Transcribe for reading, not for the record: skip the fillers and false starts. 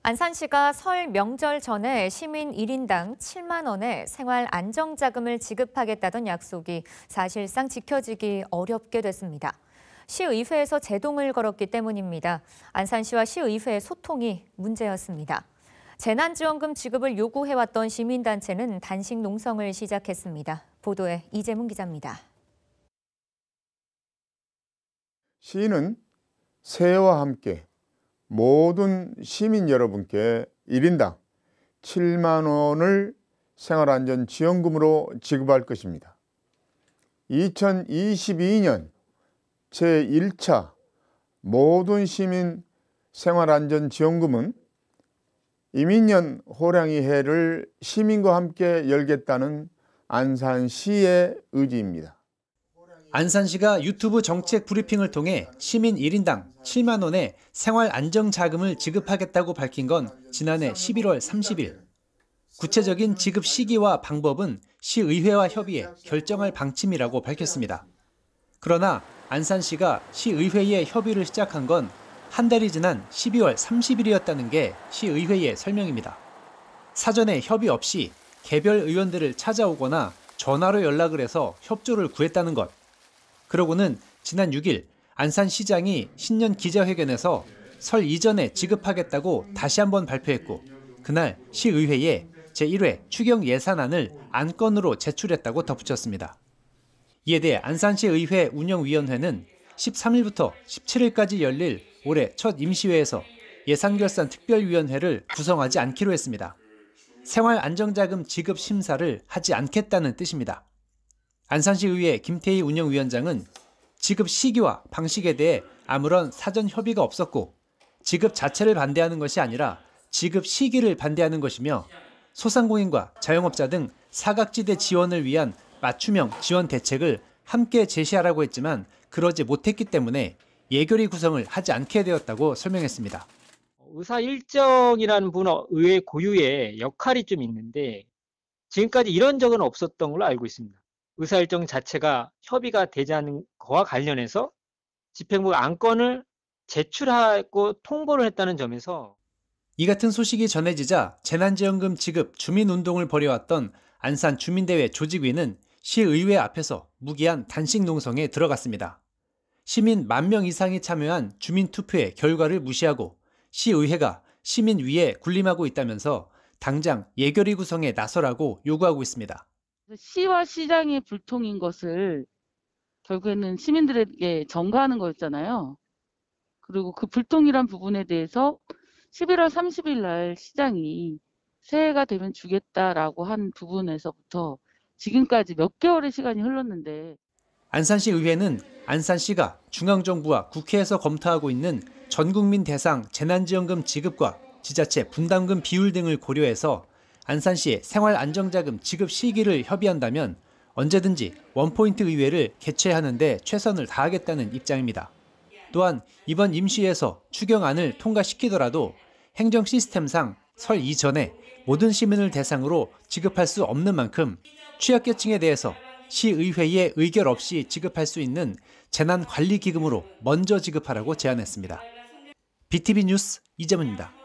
안산시가 설 명절 전에 시민 1인당 7만 원의 생활 안정자금을 지급하겠다던 약속이 사실상 지켜지기 어렵게 됐습니다. 시의회에서 제동을 걸었기 때문입니다. 안산시와 시의회의 소통이 문제였습니다. 재난지원금 지급을 요구해왔던 시민단체는 단식 농성을 시작했습니다. 보도에 이재문 기자입니다. 시는 새해와 함께 모든 시민 여러분께 1인당 7만 원을 생활안전지원금으로 지급할 것입니다. 2022년 제1차 모든 시민 생활안전지원금은 이민년 호랑이 해를 시민과 함께 열겠다는 안산시의 의지입니다. 안산시가 유튜브 정책 브리핑을 통해 시민 1인당 7만 원의 생활안정자금을 지급하겠다고 밝힌 건 지난해 11월 30일. 구체적인 지급 시기와 방법은 시의회와 협의해 결정할 방침이라고 밝혔습니다. 그러나 안산시가 시의회의 협의를 시작한 건 한 달이 지난 12월 30일이었다는 게 시의회의 설명입니다. 사전에 협의 없이 개별 의원들을 찾아오거나 전화로 연락을 해서 협조를 구했다는 것. 그러고는 지난 6일 안산시장이 신년 기자회견에서 설 이전에 지급하겠다고 다시 한번 발표했고 그날 시의회에 제1회 추경 예산안을 안건으로 제출했다고 덧붙였습니다. 이에 대해 안산시의회 운영위원회는 13일부터 17일까지 열릴 올해 첫 임시회에서 예산결산 특별위원회를 구성하지 않기로 했습니다. 생활안정자금 지급 심사를 하지 않겠다는 뜻입니다. 안산시의회 김태희 운영위원장은 지급 시기와 방식에 대해 아무런 사전 협의가 없었고 지급 자체를 반대하는 것이 아니라 지급 시기를 반대하는 것이며 소상공인과 자영업자 등 사각지대 지원을 위한 맞춤형 지원 대책을 함께 제시하라고 했지만 그러지 못했기 때문에 예결위 구성을 하지 않게 되었다고 설명했습니다. 의사 일정이라는 분은 의회 고유의 역할이 좀 있는데 지금까지 이런 적은 없었던 걸로 알고 있습니다. 의사일정 자체가 협의가 되지 않은 거와 관련해서 집행부 안건을 제출하고 통보를 했다는 점에서 이 같은 소식이 전해지자 재난지원금 지급 주민운동을 벌여왔던 안산 주민대회 조직위는 시의회 앞에서 무기한 단식 농성에 들어갔습니다. 시민 10,000명 이상이 참여한 주민투표의 결과를 무시하고 시의회가 시민위에 군림하고 있다면서 당장 예결위 구성에 나서라고 요구하고 있습니다. 시와 시장의 불통인 것을 결국에는 시민들에게 전가하는 거였잖아요. 그리고 그 불통이란 부분에 대해서 11월 30일 날 시장이 새해가 되면 주겠다라고 한 부분에서부터 지금까지 몇 개월의 시간이 흘렀는데 안산시 의회는 안산시가 중앙정부와 국회에서 검토하고 있는 전국민 대상 재난지원금 지급과 지자체 분담금 비율 등을 고려해서 안산시의 생활안정자금 지급 시기를 협의한다면 언제든지 원포인트 의회를 개최하는 데 최선을 다하겠다는 입장입니다. 또한 이번 임시에서 추경안을 통과시키더라도 행정 시스템상 설 이전에 모든 시민을 대상으로 지급할 수 없는 만큼 취약계층에 대해서 시의회의 의결 없이 지급할 수 있는 재난관리기금으로 먼저 지급하라고 제안했습니다. BTV 뉴스 이재문입니다.